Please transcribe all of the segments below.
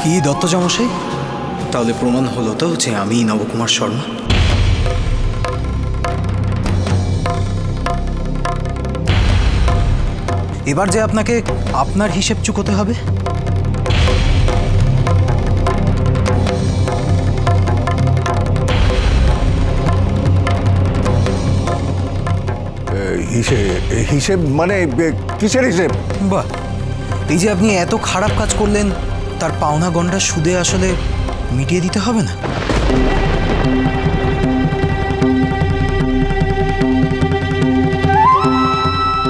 কি দত্তজমশাই, তাহলে প্রমাণ হলো তো যে আমি নবকুমার শর্মা? এবার যে আপনাকে আপনার হিসেব চুকোতে হবে। হিসেব মানে কিসের হিসেব? বাহ, এই যে আপনি এত খারাপ কাজ করলেন তার পাওনা গন্ডা সুদে আসলে মিটিয়ে দিতে হবে না?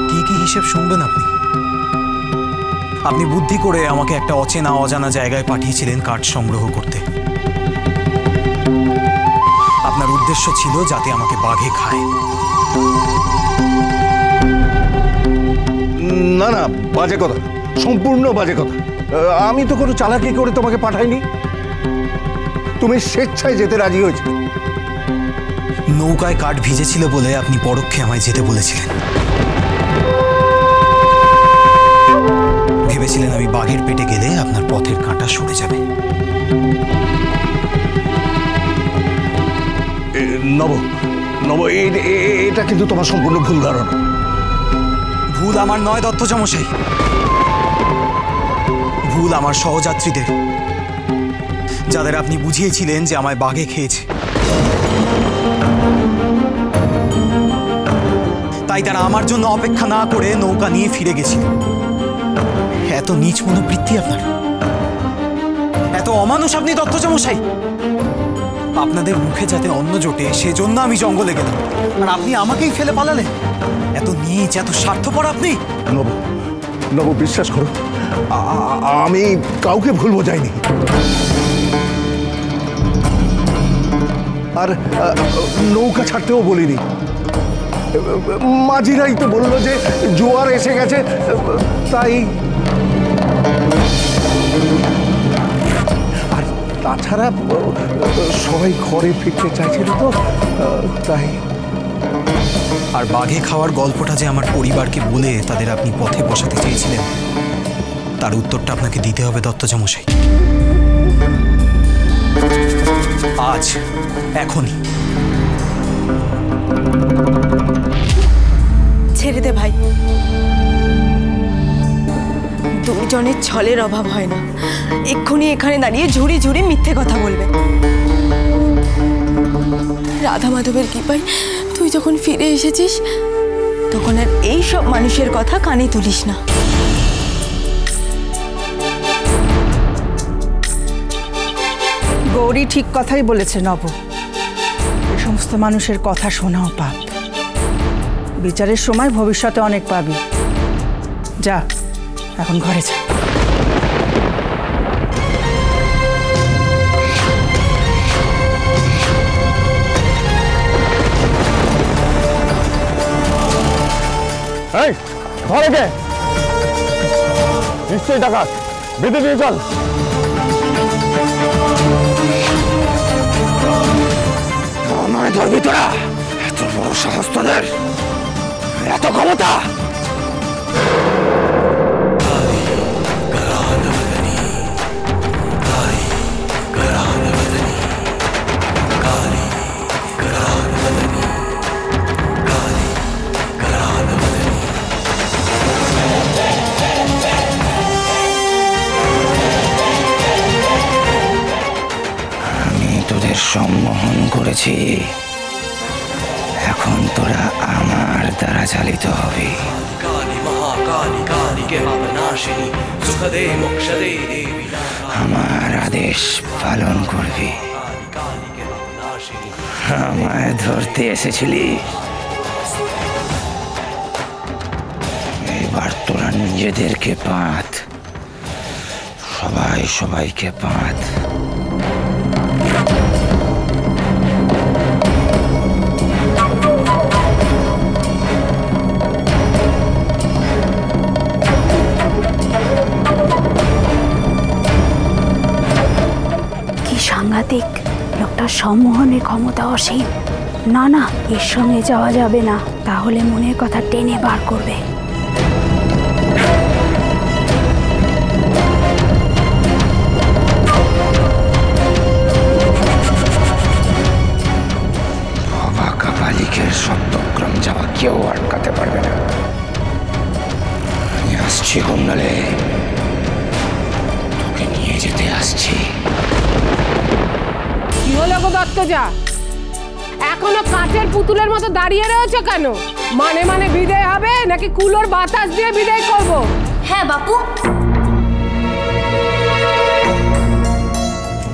কি কি হিসেব শুনবেন আপনি? আপনি বুদ্ধি করে আমাকে একটা অচেনা অজানা জায়গায় পাঠিয়েছিলেন কাঠ সংগ্রহ করতে। আপনার উদ্দেশ্য ছিল যাতে আমাকে বাঘে খায়। না না, বাজে কথা, সম্পূর্ণ বাজে কথা। আমি তো কোনো চালাকি করে তোমাকে পাঠাইনি, তুমি স্বেচ্ছায় যেতে রাজি হয়েছে। নৌকায় কাঠ ভিজেছিল বলে আপনি পরোক্ষে আমায় যেতে বলেছিলেন। ভেবেছিলেন আমি বাঘের পেটে গেলে আপনার পথের কাঁটা সরে যাবে। নব নব, এটা কিন্তু তোমার সম্পূর্ণ ভুল ধারণা। ভুল আমার নয় দত্তজমশাই, ভুল আমার সহযাত্রীদের, যাদের আপনি বুঝিয়েছিলেন যে আমায় বাঘে খেয়েছে। তাই তারা আমার জন্য অপেক্ষা না করে নৌকা নিয়ে ফিরে গেছিল। এত নীচ মনোবৃত্তি আপনার, এত অমানুষ আপনি দত্তজমশাই। আপনাদের মুখে যাতে অন্ন জোটে সেজন্য আমি জঙ্গলে গেলাম, আর আপনি আমাকেই ফেলে পালালেন। এত নীচ, এত স্বার্থপর আপনি। নব নব, বিশ্বাস করো, আমি কাউকে ভুল বোঝাইনি। আর নৌকা ছাড়তেও বলিনি। মাঝিরাই তো বললো যে জোয়ার এসে গেছে, তাই। আর তাছাড়া সবাই ঘরে ফিরতে চাইছিল তো, তাই। আর বাঘে খাওয়ার গল্পটা যে আমার পরিবারকে বলে তাদের আপনি পথে বসাতে চেয়েছিলেন, তার উত্তরটা আপনাকে দিতে হবে দত্তজমশাই। আজ, এখনই। ছেড়ে দে ভাই, দুজনের ছলের অভাব হয় না। এক্ষুনি এখানে দাঁড়িয়ে ঝুড়ি ঝুড়ি মিথ্যে কথা বলবে। রাধা মাধবের কৃপায় তুই যখন ফিরে এসেছিস, তখন আর এই সব মানুষের কথা কানে তুলিস না। গৌরী ঠিক কথাই বলেছে নব, এই সমস্ত মানুষের কথা শোনাও পাপ। বিচারের সময় ভবিষ্যতে অনেক পাবি। যা, এখন ঘরে যা। এই ঘরে কে? নিশ্চয়ই ডাকাত, বেঁধে দিয়ে চল। আমায় ধরবি তোরা? এত বড় সাহস তোদের, এত ক্ষমতা! সম্মোহন করেছি, এখন তোরা আমার দ্বারা চালিত হবি। আমার আদেশ পালন করবি। আমায় ধরতে এসেছিলি, এবার তোরা নিজেদেরকে পাত, সবাই সবাইকে পাত। সাংঘাতিক লোকটা, সম্মোহনের ক্ষমতা অসীম। না না, এর সঙ্গে যাওয়া যাবে না, তাহলে মনের কথা টেনে বার করবে। দত্ত যা। এখনো কাঠের পুতুলের মতো দাঁড়িয়ে রয়েছে কেন? মানে মানে বিদায় হবে নাকি কুলোর বাতাস দিয়ে বিদায় করব? হ্যাঁ বাপু,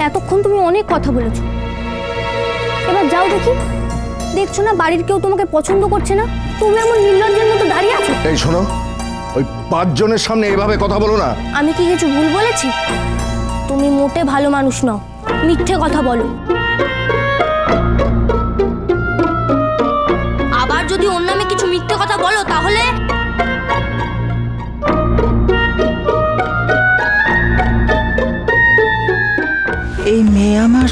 এতক্ষণ তুমি অনেক কথা বলেছো, এবার যাও দেখি। দেখছো না বাড়ির কেউ তোমাকে পছন্দ করছে না, তুমি এমন নির্লজ্জের মতো দাঁড়িয়ে আছো। এই শোনো, ওই 5 জনের সামনে এভাবে কথা বলো না। আমি কি কিছু ভুল বলেছি? তুমি মোটে ভালো মানুষ নও, মিথ্যে কথা বলো। আবার যদি ওর নামে কিছু মিথ্যে কথা বলো তাহলে এই মেয়ে আমার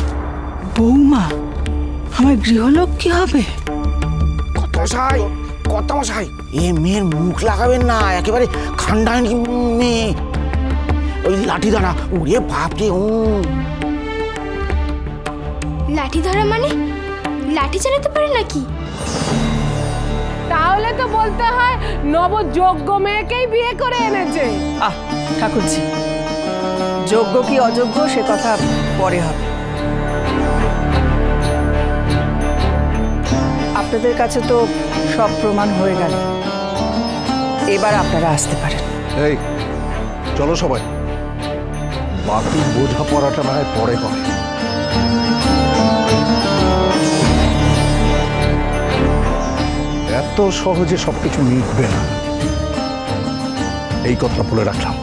বৌমা, আমার গৃহলক্ষ্মী হবে। মশাই, কত মশাই, এ মেয়ের মুখ লাগাবেন না, একেবারে খান্ডানি মেয়ে। ওই লাঠি দাঁড়া, ওরে বাপরে। লাঠি ধরা মানে লাঠি চালাতে পারে নাকি? তাহলে তো বলতে হয় নবযোগ্য মেয়েকেই বিয়ে করে এনেছে। ঠাকুরজি, যোগ্য কি অযোগ্য সে কথা পরে হবে। আপনাদের কাছে তো সব প্রমাণ হয়ে গেল, এবার আপনারা আসতে পারেন। এই চলো সবাই, বাকি বোঝাপড়াটা না হয় পরে হবে। এত সহজে সবকিছু মিটবে না, এই কথা বলে রাখলাম।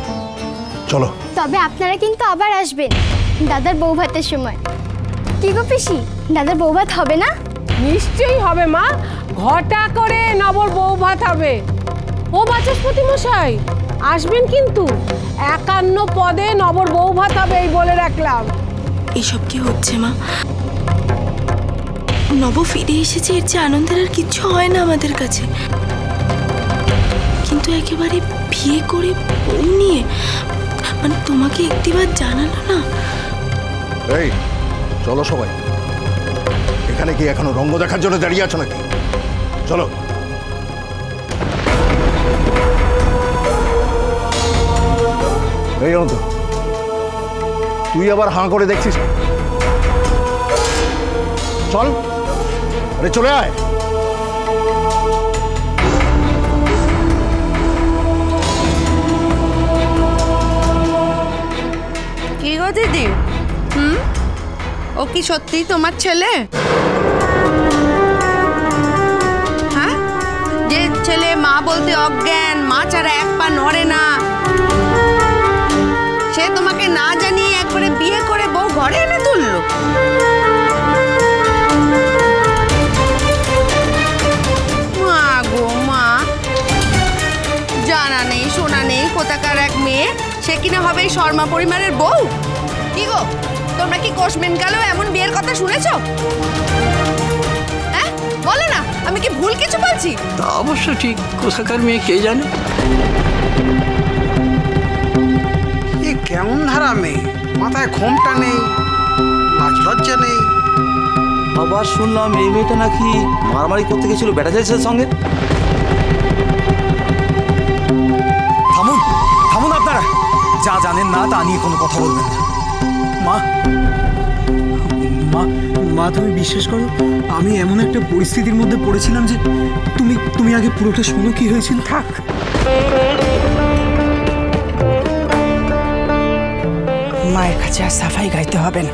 চলো। তবে আপনারা কিন্তু আবার আসবেন দাদার বউ ভাতের সময়। কি গো পিসি, দাদার বউ ভাত হবে না? নিশ্চয়ই হবে মা, ঘটা করে নবর বউ ভাত হবে। ও বাচস্পতি মশাই আসবেন কিন্তু, 51 পদে নবর বউ ভাত হবে, এই বলে রাখলাম। এসব কি হচ্ছে মা? নব ফিরে এসেছে, এর চেয়ে আনন্দের আর কিচ্ছু হয় না আমাদের কাছে। কিন্তু একেবারে বিয়ে করে বউ নিয়ে, মানে তোমাকে একটিবার জানালো না। এই চলো সবাই, এখানে কি এখনো রঙ্গ দেখার জন্য দাঁড়িয়ে আছো নাকি? চলো। এই অন্ত, তুই আবার হাঁ করে দেখছিস? চল, আরে চলে আয়। কি গো দিদি, ও কি সত্যি তোমার ছেলে? হ্যাঁ, যে ছেলে মা বলতে অজ্ঞান, মা ছাড়া এক পা নড়ে না, সে তোমাকে না জানিয়ে একবারে বিয়ে করে বউ ঘরে এনে তুললো? মা গো মা, জানা নেই শোনা নেই কোথাকার এক মেয়ে, সে কিনা হবে এই শর্মা পরিবারের বউ। কি গো, তোমরা কি কোশমেন কালেও এমন বিয়ের কথা শুনেছো? হ্যাঁ বলো না, আমি কি ভুল কিছু বলছি? তা অবশ্য ঠিক, কোথাকার মেয়ে কে জানে। এ কেমন ধারা মেয়ে, মাথায় ঘোমটা নেই, লাজ লজ্জা নেই। আবার শুনলাম এই মেয়েটা নাকি মারামারি করতে গেছিল বেটা ছেলের সঙ্গে। থামুন থামুন, আপনারা যা জানেন না তা নিয়ে কোনো কথা বলবেন না। মা মা মা তুমি বিশ্বাস করো, আমি এমন একটা পরিস্থিতির মধ্যে পড়েছিলাম যে তুমি আগে পুরোটা শোনো কি হয়েছিল। থাক, মায়ের কাছে আর সাফাই গাইতে হবে না।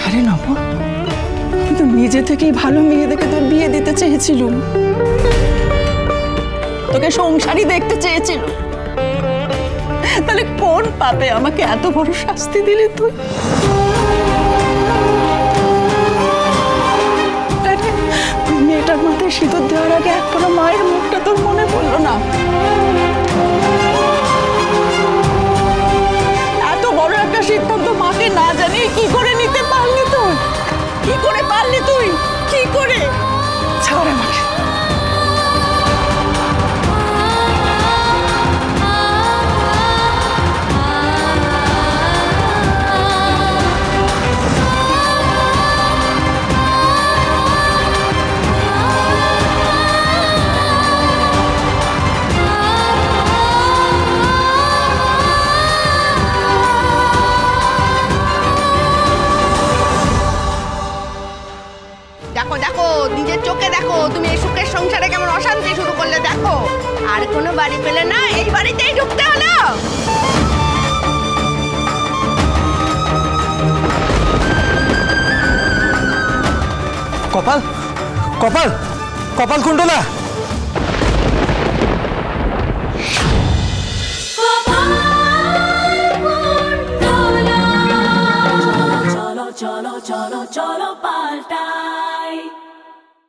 আরে নব, কিন্তু নিজে থেকেই ভালো মেয়ে দেখে তোর বিয়ে দিতে চেয়েছিলুম, তোকে সংসারী দেখতে চেয়েছিল, তাহলে কোন পাপে আমাকে এত বড় শাস্তি দিলি তুই? মেয়েটার মাথায় সিঁদুর দেওয়ার আগে একবার মায়ের মুখটা তোর মনে পড়লো না? এত বড় একটা সিদ্ধান্ত মাকে না জানিয়ে কি করে নিতে পারলি তুই? কি করে পারলি তুই? কি করে? ছাড় আমাকে। এখনো বাড়ি পেলে না, এই বাড়িতেই ঢুকতে হলো। কপাল কপাল কপাল Kundala, cholo, cholo, cholo, cholo, palta.